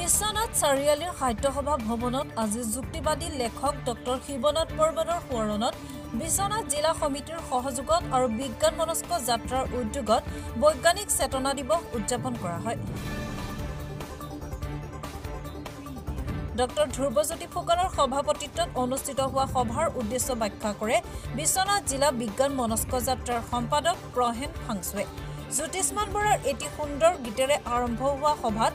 বিশ্বনাথ চাৰিআলিৰ সাহিত্যসভা ভৱনত আজি যুক্তিবাদী লেখক ডক্টৰ শিৱনাথ পৰ্বতৰ সোঁৱৰণত বিশ্বনাথ জিলা সমিতিৰ সহযোগত আৰু বিজ্ঞান মনস্ক যাত্ৰাৰ উদ্যোগত বৈজ্ঞানিক চেতনা দিৱস উদযাপন কৰা হয়। ডক্টৰ ধ্ৰুৱজ্যোতি ফুকনৰ সভাপতিত্বত অনুষ্ঠিত হোৱা সভাৰ উদ্দেশ্য ব্যাখ্যা কৰে বিশ্বনাথ জিলা বিজ্ঞান মনস্ক যাত্ৰাৰ সম্পাদক প্ৰহেন ফাংচুৱে। জ্যোতিষ্মান বৰাৰ এটি সুন্দৰ গীতেৰে আৰম্ভ হোৱা সভাত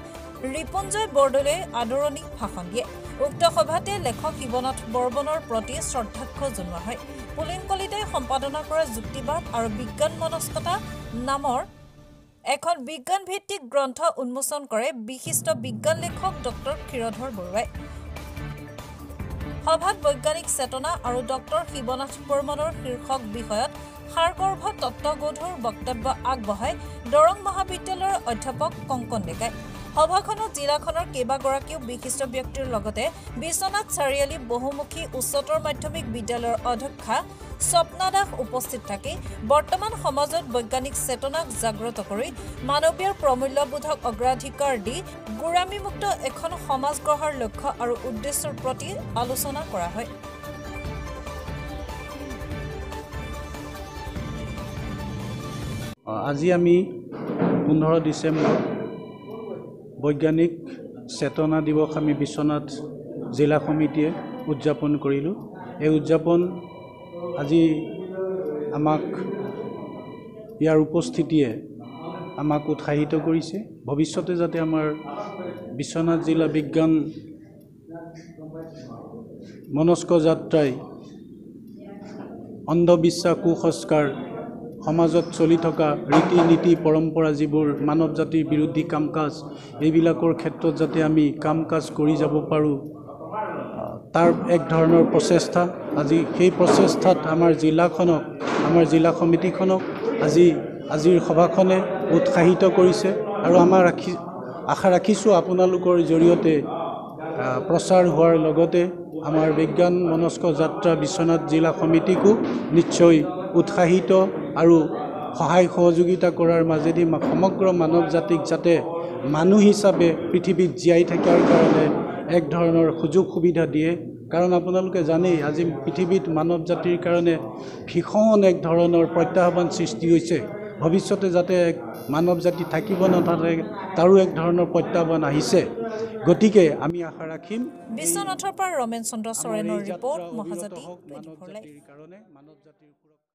ৰিপুঞ্জয় বৰদলৈয়ে আদৰণি ভাষণ দিয়ে। উক্ত সভাতে লেখক শিৱনাথ বৰ্মনৰ প্ৰতি শ্ৰদ্ধাৰ্ঘ্য জনোৱা হয়। পুলিন কলিতাই সম্পাদনা কৰা যুক্তিবাদ আৰু বিজ্ঞান মনস্কতা নামৰ এখন বিজ্ঞান ভিত্তিক গ্ৰন্থ উন্মোচন কৰে বিশিষ্ট বিজ্ঞান লেখক ডক্টৰ ক্ষীৰধৰ বৰুৱাই। সভাত বৈজ্ঞানিক চেতনা আৰু ডক্টৰ শিৱনাথ বৰ্মনৰ শীৰ্ষক বিষয়ত সাৰগৰ্ভ তত্ত্বগধুৰ বক্তব্য আগবঢ়াই দৰং মহাবিদ্যালয়ৰ অধ্যাপক কংকন ডেকাই। সভাখনত জিলাখনৰ কেইবাগৰাকীও বিশিষ্ট ব্যক্তিৰ লগতে বিশ্বনাথ চাৰিআলি বহুমুখী উচ্চতৰ মাধ্যমিক বিদ্যালয়ৰ অধ্যক্ষা স্বপ্না দাস উপস্থিত থাকি বৰ্তমান সমাজত বৈজ্ঞানিক চেতনাক জাগ্ৰত কৰি মানৱীয় প্ৰমূল্যবোধক অগ্ৰাধিকাৰ দি গোড়ামীমুক্ত এখন সমাজ গঢ়াৰ লক্ষ্য আৰু উদ্দেশ্যৰ প্ৰতি আলোচনা কৰা হয়। আজি আমি 15 ডিচেম্বৰ বৈজ্ঞানিক চেতনা দিৱস আমি বিশ্বনাথ জিলা সমিতিয়ে উদযাপন কৰিলোঁ। এই উদযাপন আজি আমাক ইয়াৰ উপস্থিতিয়ে আমাক উৎসাহিত কৰিছে। ভৱিষ্যতে যাতে আমাৰ বিশ্বনাথ জিলা বিজ্ঞান মনস্ক যাত্ৰাই অন্ধবিশ্বাস কুসংস্কাৰ সমাজত চলি থকা ৰীতি নীতি পৰম্পৰা যিবোৰ মানৱ জাতিৰ বিৰোধী কাম কাজ এইবিলাকৰ ক্ষেত্ৰত যাতে আমি কাম কাজ কৰি যাব পাৰোঁ তাৰ এক ধৰণৰ প্ৰচেষ্টা। আজি সেই প্ৰচেষ্টাত আমাৰ জিলাখনক আমাৰ জিলা সমিতিখনক আজিৰ সভাখনে উৎসাহিত কৰিছে আৰু আমাৰ আশা ৰাখিছোঁ আপোনালোকৰ জৰিয়তে প্ৰচাৰ হোৱাৰ লগতে আমাৰ বিজ্ঞান মনস্ক যাত্ৰা বিশ্বনাথ জিলা সমিতিকো নিশ্চয় উৎসাহিত আৰু সহায় সহযোগিতা কৰাৰ মাজেদি সমগ্ৰ মানৱ জাতিক যাতে মানুহ হিচাপে পৃথিৱীত জীয়াই থকাৰ কাৰণে এক ধৰণৰ সুযোগ সুবিধা দিয়ে। কাৰণ আপোনালোকে জানেই আজি পৃথিৱীত মানৱ জাতিৰ কাৰণে ভীষণ এক ধৰণৰ প্ৰত্যাহ্বান সৃষ্টি হৈছে। ভৱিষ্যতে যাতে মানৱ জাতি থাকিব নাথাকে তাৰো এক ধৰণৰ প্ৰত্যাহ্বান আহিছে। গতিকে আমি আশা ৰাখিম। বিশ্বনাথৰ পৰা ৰমেন চন্দ্ৰ চৰেনৰ ৰিপৰ্ট মহাজাতি।